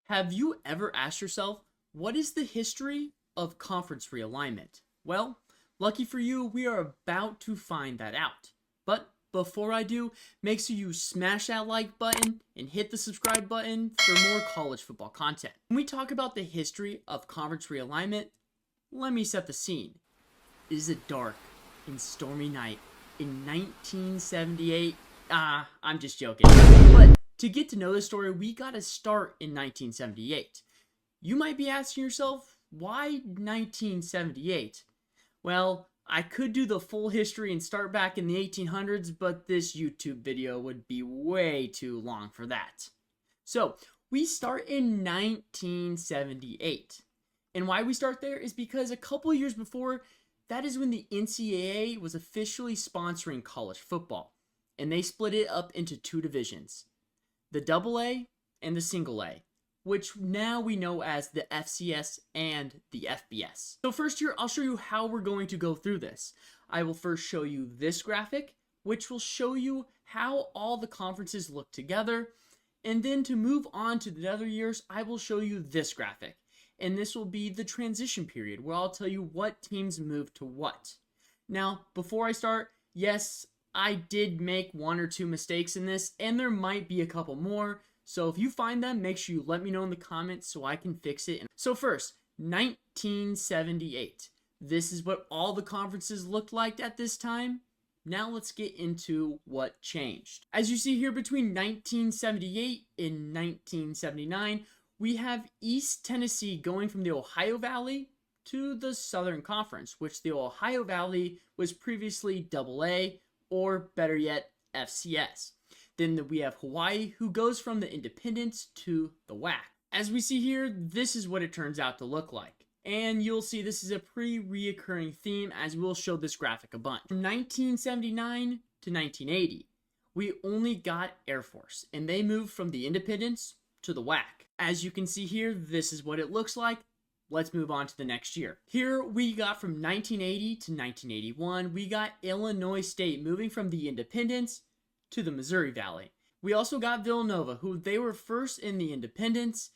Have you ever asked yourself, what is the history of conference realignment? Well, lucky for you, we are about to find that out. But before I do, make sure you smash that like button and hit the subscribe button for more college football content. When we talk about the history of conference realignment, let me set the scene. It is a dark and stormy night in 1978. I'm just joking. But to get to know the story, we gotta start in 1978. You might be asking yourself, why 1978? Well, I could do the full history and start back in the 1800s, but this YouTube video would be way too long for that. So, we start in 1978. And why we start there is because a couple years before, that is when the NCAA was officially sponsoring college football. And they split it up into two divisions, the AA and the single A, which now we know as the FCS and the FBS. So first here, I'll show you how we're going to go through this. I will first show you this graphic, which will show you how all the conferences look together. And then to move on to the other years, I will show you this graphic. And this will be the transition period, where I'll tell you what teams move to what. Now, before I start, yes, I did make one or two mistakes in this, and there might be a couple more. So if you find them, make sure you let me know in the comments so I can fix it. So first, 1978. This is what all the conferences looked like at this time. Now let's get into what changed. As you see here, between 1978 and 1979, we have East Tennessee going from the Ohio Valley to the Southern Conference, which the Ohio Valley was previously AA, or better yet, FCS. Then we have Hawaii, who goes from the Independents to the WAC. As we see here, this is what it turns out to look like. And you'll see this is a pretty reoccurring theme, as we'll show this graphic a bunch. From 1979 to 1980, we only got Air Force, and they moved from the Independents to the WAC. As you can see here, this is what it looks like. Let's move on to the next year. Here we got from 1980 to 1981, we got Illinois State moving from the Independents to the Missouri Valley. We also got Villanova, who they were first in the Independents,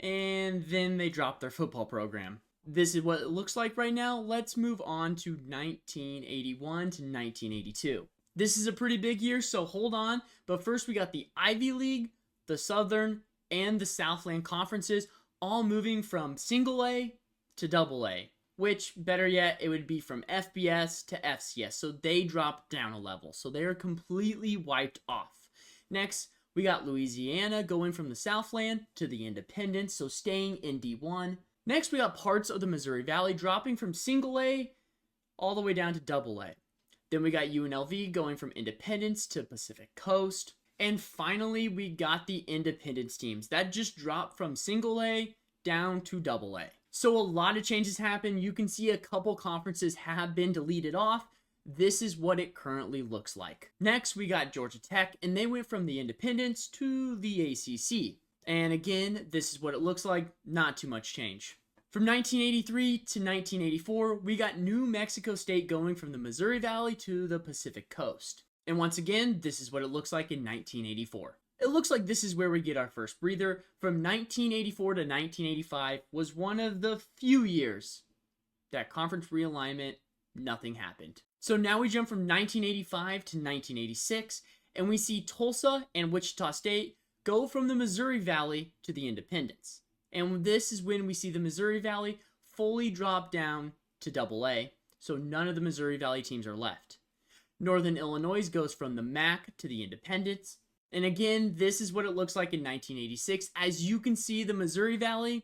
and then they dropped their football program. This is what it looks like right now. Let's move on to 1981 to 1982. This is a pretty big year, so hold on. But first we got the Ivy League, the Southern, and the Southland conferences, all moving from single A to AA, which, better yet, it would be from FBS to FCS, so they dropped down a level, so they are completely wiped off. Next, we got Louisiana going from the Southland to the Independents, so staying in D1. Next, we got parts of the Missouri Valley dropping from single A all the way down to AA. Then we got UNLV going from Independence to Pacific Coast. And finally, we got the Independence teams. That just dropped from single A down to AA. So a lot of changes happened. You can see a couple conferences have been deleted off. This is what it currently looks like. Next, we got Georgia Tech, and they went from the Independents to the ACC. And again, this is what it looks like. Not too much change. From 1983 to 1984, we got New Mexico State going from the Missouri Valley to the Pacific Coast. And once again, this is what it looks like in 1984. It looks like this is where we get our first breather. From 1984 to 1985 was one of the few years that conference realignment, nothing happened. So now we jump from 1985 to 1986, and we see Tulsa and Wichita State go from the Missouri Valley to the Independents. And this is when we see the Missouri Valley fully drop down to AA, so none of the Missouri Valley teams are left. Northern Illinois goes from the MAC to the Independents. And again, this is what it looks like in 1986. As you can see, the Missouri Valley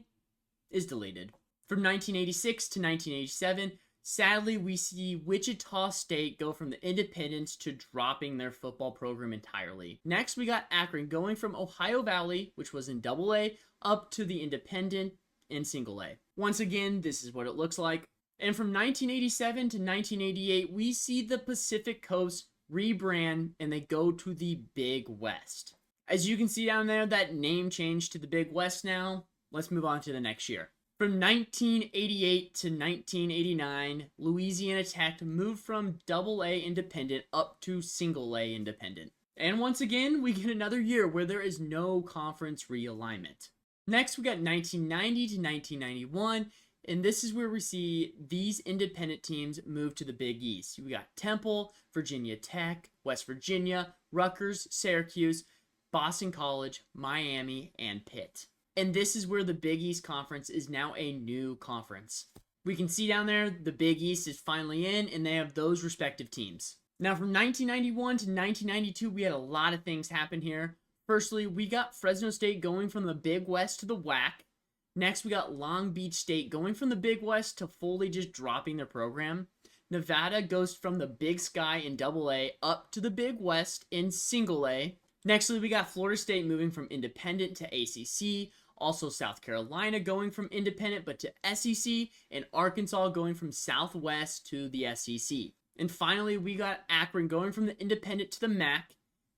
is deleted. From 1986 to 1987, sadly, we see Wichita State go from the Independents to dropping their football program entirely. Next, we got Akron going from Ohio Valley, which was in AA, up to the Independent in single A. Once again, this is what it looks like. And from 1987 to 1988, we see the Pacific Coast rebrand and they go to the Big West. As you can see down there, that name changed to the Big West now. Let's move on to the next year. From 1988 to 1989, Louisiana Tech moved from AA Independent up to single A Independent. And once again, we get another year where there is no conference realignment. Next, we got 1990 to 1991, and this is where we see these independent teams move to the Big East. We got Temple, Virginia Tech, West Virginia, Rutgers, Syracuse, Boston College, Miami, and Pitt. And this is where the Big East Conference is now a new conference. We can see down there the Big East is finally in, and they have those respective teams. Now, from 1991 to 1992, we had a lot of things happen here. Firstly, we got Fresno State going from the Big West to the WAC. Next, we got Long Beach State going from the Big West to fully just dropping their program. Nevada goes from the Big Sky in AA up to the Big West in Single A. Nextly, we got Florida State moving from independent to ACC. Also, South Carolina going from independent but to SEC. And Arkansas going from Southwest to the SEC. And finally, we got Akron going from the independent to the MAC.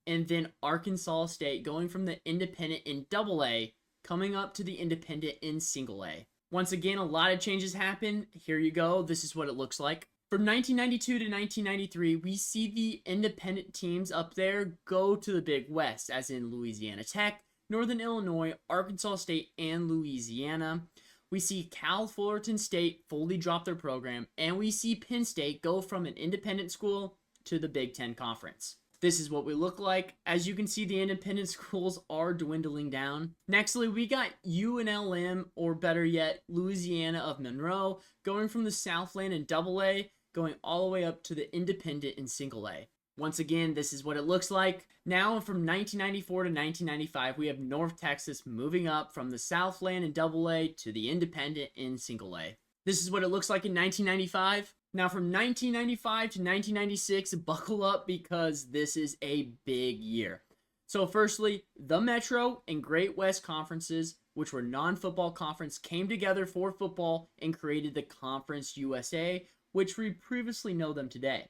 And then Arkansas State going from the independent in AA, coming up to the independent in Single A. Once again, a lot of changes happen. Here you go. This is what it looks like. From 1992 to 1993, we see the independent teams up there go to the Big West, as in Louisiana Tech, Northern Illinois, Arkansas State, and Louisiana. We see Cal Fullerton State fully drop their program, and we see Penn State go from an independent school to the Big Ten Conference. This is what we look like. As you can see, the independent schools are dwindling down. Nextly, we got UNLM, or better yet, Louisiana of Monroe, going from the Southland in AA, going all the way up to the independent in Single A. Once again, this is what it looks like. Now, from 1994 to 1995, we have North Texas moving up from the Southland in AA to the independent in Single A. This is what it looks like in 1995. Now, from 1995 to 1996, buckle up because this is a big year. So firstly, the Metro and Great West conferences, which were non-football conference, came together for football and created the Conference USA, which we previously know them today.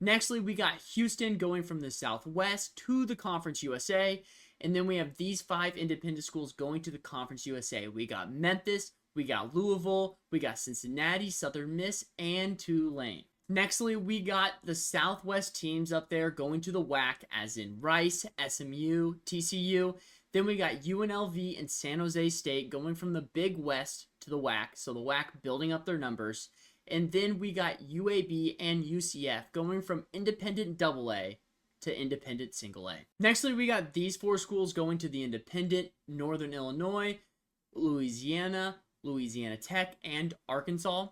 Nextly, we got Houston going from the Southwest to the Conference USA, and then we have these 5 independent schools going to the Conference USA. We got Memphis, we got Louisville, we got Cincinnati, Southern Miss, and Tulane. Nextly, we got the Southwest teams up there going to the WAC, as in Rice, SMU, TCU. Then we got UNLV and San Jose State going from the Big West to the WAC, so the WAC building up their numbers. And then we got UAB and UCF going from independent AA to independent Single A. Nextly, we got these 4 schools going to the independent: Northern Illinois, Louisiana, Louisiana Tech, and Arkansas.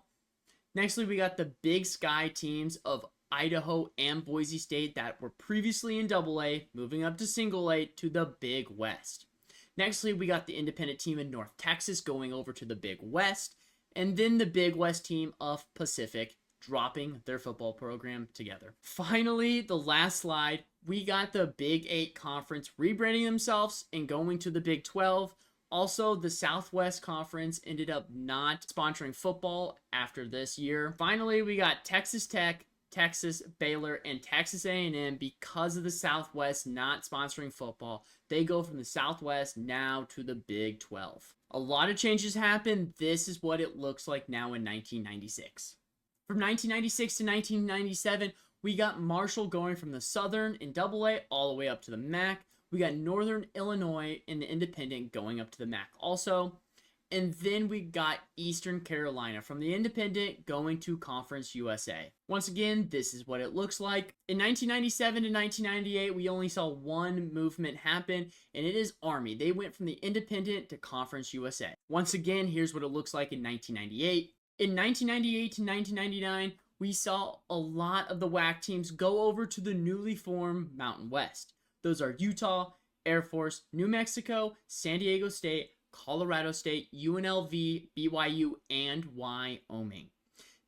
Nextly, we got the Big Sky teams of Idaho and Boise State that were previously in AA, moving up to Single A to the Big West. Nextly, we got the independent team in North Texas going over to the Big West, and then the Big West team of Pacific dropping their football program together. Finally, the last slide, we got the Big 8 Conference rebranding themselves and going to the Big 12. Also, the Southwest Conference ended up not sponsoring football after this year. Finally, we got Texas Tech, Texas, Baylor, and Texas A&M. Because of the Southwest not sponsoring football, they go from the Southwest now to the Big 12. A lot of changes happened. This is what it looks like now in 1996. From 1996 to 1997, we got Marshall going from the Southern in AA all the way up to the MAC. We got Northern Illinois in the independent going up to the MAC also. And then we got Eastern Carolina from the independent going to Conference USA. Once again, this is what it looks like. In 1997 to 1998, we only saw one movement happen, and it is Army. They went from the independent to Conference USA. Once again, here's what it looks like in 1998. In 1998 to 1999, we saw a lot of the WAC teams go over to the newly formed Mountain West. Those are Utah, Air Force, New Mexico, San Diego State, Colorado State, UNLV, BYU, and Wyoming.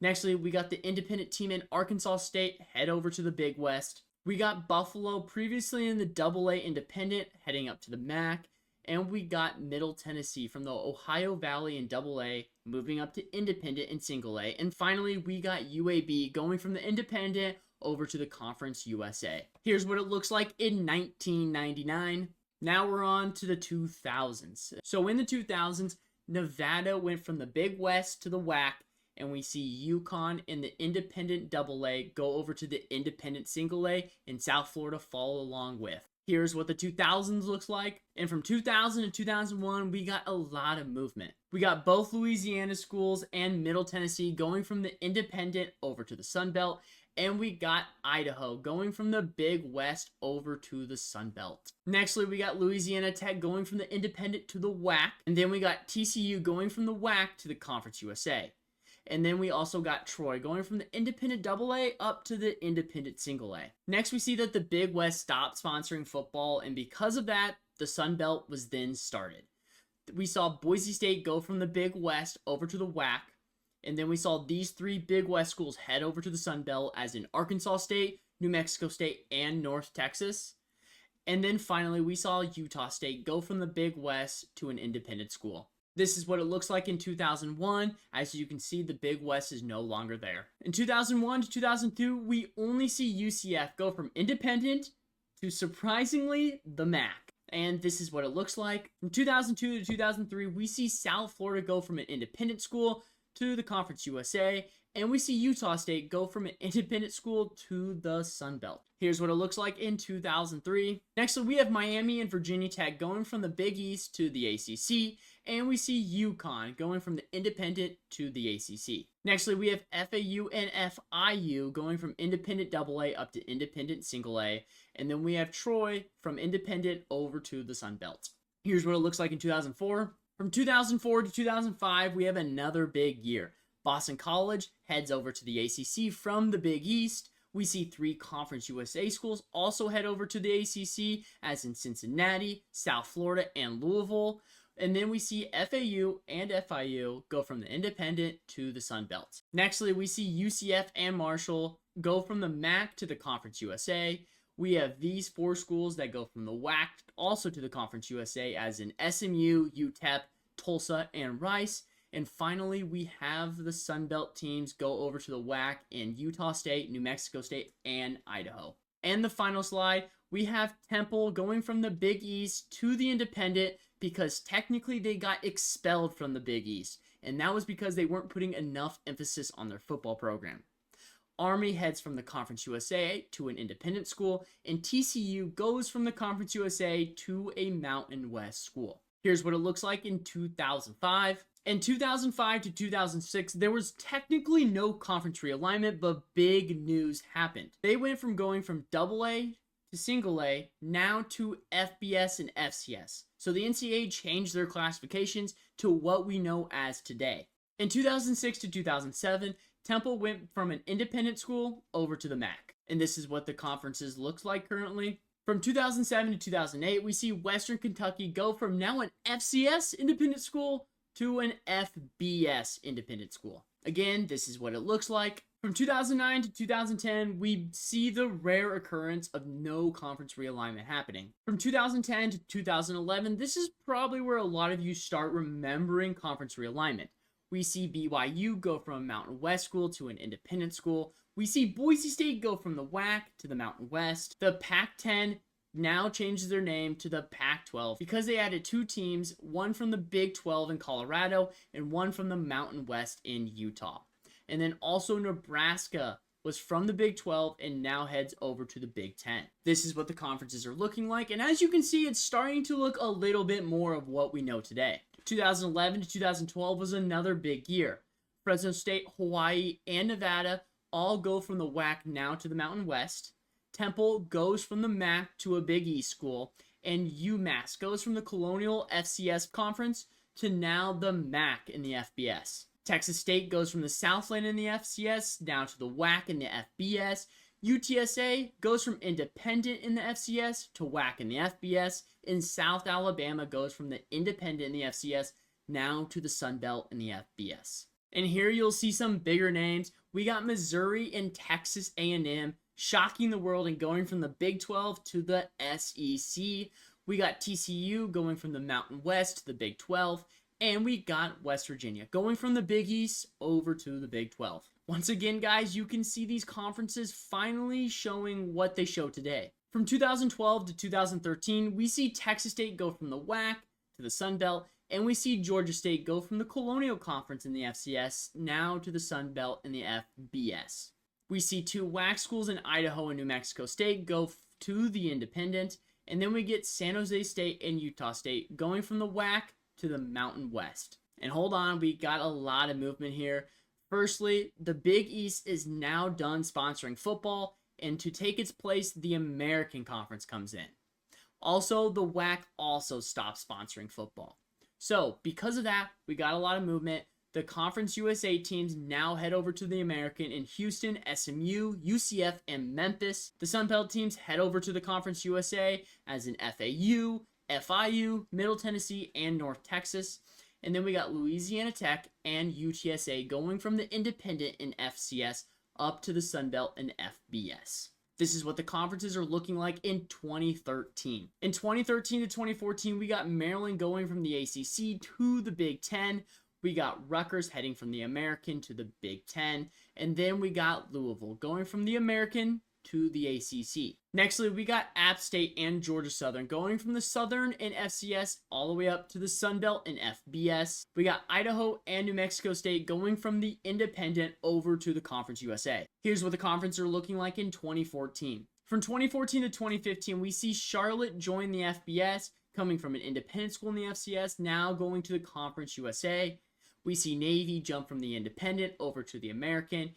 Nextly, we got the independent team in Arkansas State head over to the Big West. We got Buffalo previously in the AA independent heading up to the MAC. And we got Middle Tennessee from the Ohio Valley in AA moving up to independent in Single A. And finally, we got UAB going from the independent over to the Conference USA. Here's what it looks like in 1999. Now we're on to the 2000s. So in the 2000s, Nevada went from the Big West to the WAC, and we see UConn in the independent AA go over to the independent Single A, and South Florida follow along with. Here's what the 2000s looks like. And from 2000 to 2001, we got a lot of movement. We got both Louisiana schools and Middle Tennessee going from the independent over to the Sun Belt. And we got Idaho going from the Big West over to the Sun Belt. Nextly, we got Louisiana Tech going from the independent to the WAC. And then we got TCU going from the WAC to the Conference USA. And then we also got Troy going from the independent AA up to the independent single A. Next, we see that the Big West stopped sponsoring football, and because of that, the Sun Belt was then started. We saw Boise State go from the Big West over to the WAC, and then we saw these three Big West schools head over to the Sun Belt, as in Arkansas State, New Mexico State, and North Texas. And then finally, we saw Utah State go from the Big West to an independent school. This is what it looks like in 2001. As you can see, the Big West is no longer there. In 2001 to 2002, we only see UCF go from independent to, surprisingly, the MAC. And this is what it looks like. From 2002 to 2003, we see South Florida go from an independent school to the Conference USA. And we see Utah State go from an independent school to the Sun Belt. Here's what it looks like in 2003. Next, we have Miami and Virginia Tech going from the Big East to the ACC. And we see UConn going from the independent to the ACC. Nextly, we have FAU and FIU going from independent AA up to independent single A. And then we have Troy from independent over to the Sun Belt. Here's what it looks like in 2004. From 2004 to 2005, we have another big year. Boston College heads over to the ACC from the Big East. We see three Conference USA schools also head over to the ACC, as in Cincinnati, South Florida, and Louisville. And then we see FAU and FIU go from the independent to the Sun Belt. Nextly, we see UCF and Marshall go from the MAC to the Conference USA. We have these four schools that go from the WAC also to the Conference USA, as in SMU, UTEP, Tulsa, and Rice. And finally, we have the Sun Belt teams go over to the WAC in Utah State, New Mexico State, and Idaho. And the final slide, we have Temple going from the Big East to the independent because technically they got expelled from the Big East. And that was because they weren't putting enough emphasis on their football program. Army heads from the Conference USA to an independent school, and TCU goes from the Conference USA to a Mountain West school. Here's what it looks like in 2005. In 2005 to 2006, there was technically no conference realignment, but big news happened. They went from going from AA to single A, now to FBS and FCS. So the NCAA changed their classifications to what we know as today. In 2006 to 2007, Temple went from an independent school over to the MAC. And this is what the conferences looks like currently. From 2007 to 2008, we see Western Kentucky go from now an FCS independent school to an FBS independent school. Again, this is what it looks like. From 2009 to 2010, we see the rare occurrence of no conference realignment happening. From 2010 to 2011, this is probably where a lot of you start remembering conference realignment. We see BYU go from a Mountain West school to an independent school. We see Boise State go from the WAC to the Mountain West. The Pac-10 now changes their name to the Pac-12 because they added two teams, one from the Big 12 in Colorado and one from the Mountain West in Utah. And then also Nebraska was from the Big 12 and now heads over to the Big 10. This is what the conferences are looking like, and as you can see, it's starting to look a little bit more of what we know today. 2011 to 2012 was another big year. Fresno State, Hawaii, and Nevada all go from the WAC now to the Mountain West. Temple goes from the MAC to a Big East school, and UMass goes from the Colonial FCS Conference to now the MAC in the FBS. Texas State goes from the Southland in the FCS down to the WAC in the FBS. UTSA goes from independent in the FCS to WAC in the FBS. And South Alabama goes from the independent in the FCS now to the Sun Belt in the FBS. And here you'll see some bigger names. We got Missouri and Texas A&M shocking the world and going from the Big 12 to the SEC. We got TCU going from the Mountain West to the Big 12. And we got West Virginia going from the Big East over to the Big 12. Once again, guys, you can see these conferences finally showing what they show today. From 2012 to 2013, we see Texas State go from the WAC to the Sun Belt, and we see Georgia State go from the Colonial Conference in the FCS now to the Sun Belt in the FBS. We see two WAC schools in Idaho and New Mexico State go to the independent, And then we get San Jose State and Utah State going from the WAC to the Mountain West. And hold on, we got a lot of movement here. Firstly, the Big East is now done sponsoring football, and to take its place, the American Conference comes in. Also, the WAC also stopped sponsoring football. So, because of that, we got a lot of movement. The Conference USA teams now head over to the American in Houston, SMU, UCF, and Memphis. The Sun Belt teams head over to the Conference USA as in FAU, FIU, Middle Tennessee, and North Texas. And then we got Louisiana Tech and UTSA going from the Independent in FCS up to the Sun Belt in FBS. This is what the conferences are looking like in 2013. In 2013 to 2014, we got Maryland going from the ACC to the Big Ten. We got Rutgers heading from the American to the Big Ten. And then we got Louisville going from the American to the ACC. Nextly, we got App State and Georgia Southern going from the Southern in FCS all the way up to the Sun Belt in FBS. We got Idaho and New Mexico State going from the Independent over to the Conference USA. Here's what the conferences are looking like in 2014. From 2014 to 2015, we see Charlotte join the FBS, coming from an independent school in the FCS, now going to the Conference USA. We see Navy jump from the Independent over to the American,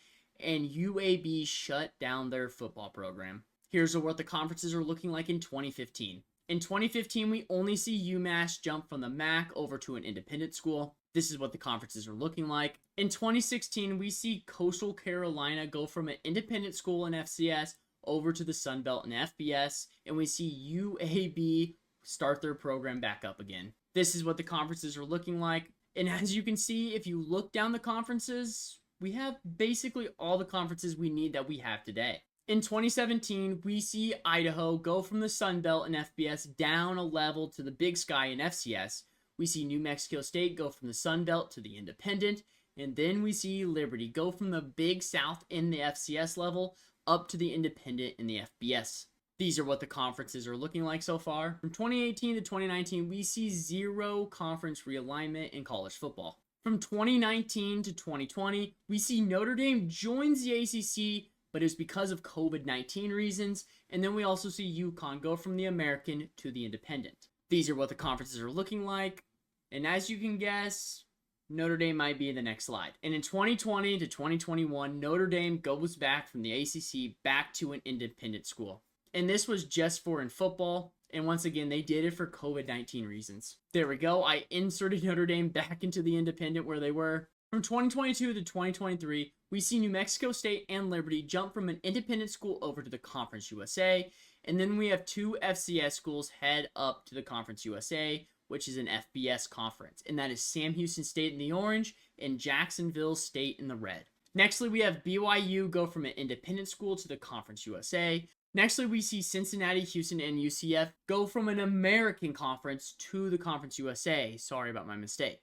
and UAB shut down their football program. Here's what the conferences are looking like in 2015. In 2015, we only see UMass jump from the MAC over to an independent school. This is what the conferences are looking like. In 2016, we see Coastal Carolina go from an independent school in FCS over to the Sun Belt in FBS, and we see UAB start their program back up again. This is what the conferences are looking like. And as you can see, if you look down the conferences, we have basically all the conferences we need that we have today. In 2017, we see Idaho go from the Sun Belt in FBS down a level to the Big Sky in FCS. We see New Mexico State go from the Sun Belt to the Independent. And then we see Liberty go from the Big South in the FCS level up to the Independent in the FBS. These are what the conferences are looking like so far. From 2018 to 2019, we see zero conference realignment in college football. From 2019 to 2020, we see Notre Dame joins the ACC, but it's because of COVID-19 reasons. And then we also see UConn go from the American to the Independent. These are what the conferences are looking like. And as you can guess, Notre Dame might be in the next slide. And in 2020 to 2021, Notre Dame goes back from the ACC back to an independent school. And this was just for in football. And once again, they did it for COVID-19 reasons. There we go. I inserted Notre Dame back into the independent where they were. From 2022 to 2023, we see New Mexico State and Liberty jump from an independent school over to the Conference USA. And then we have two FCS schools head up to the Conference USA, which is an FBS conference. And that is Sam Houston State in the orange and Jacksonville State in the red. Nextly, we have BYU go from an independent school to the Conference USA. Nextly, we see Cincinnati, Houston, and UCF go from an American conference to the Conference USA. Sorry about my mistake.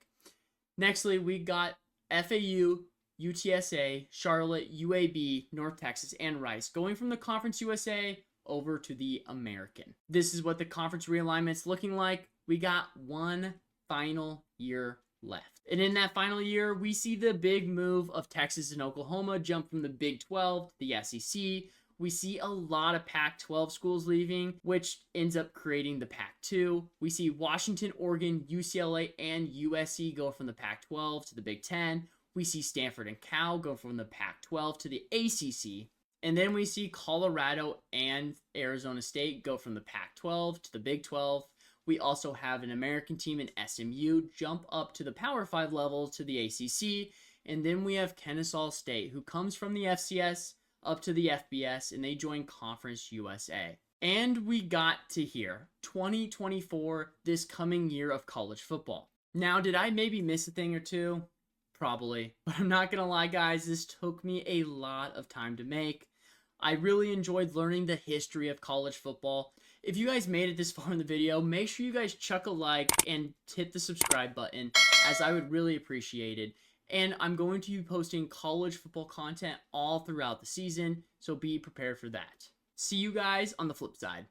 Nextly, we got FAU, UTSA, Charlotte, UAB, North Texas, and Rice going from the Conference USA over to the American. This is what the conference realignment's looking like. We got one final year left. And in that final year, we see the big move of Texas and Oklahoma jump from the Big 12 to the SEC. We see a lot of Pac-12 schools leaving, which ends up creating the Pac-2. We see Washington, Oregon, UCLA, and USC go from the Pac-12 to the Big 10. We see Stanford and Cal go from the Pac-12 to the ACC. And then we see Colorado and Arizona State go from the Pac-12 to the Big 12. We also have an American team in SMU jump up to the Power 5 level to the ACC. And then we have Kennesaw State, who comes from the FCS up to the FBS, and they join Conference USA. And we got to here, 2024, this coming year of college football. Now, did I maybe miss a thing or two? Probably. But I'm not going to lie, guys, this took me a lot of time to make. I really enjoyed learning the history of college football. If you guys made it this far in the video, make sure you guys chuck a like and hit the subscribe button, as I would really appreciate it. And I'm going to be posting college football content all throughout the season, so be prepared for that. See you guys on the flip side.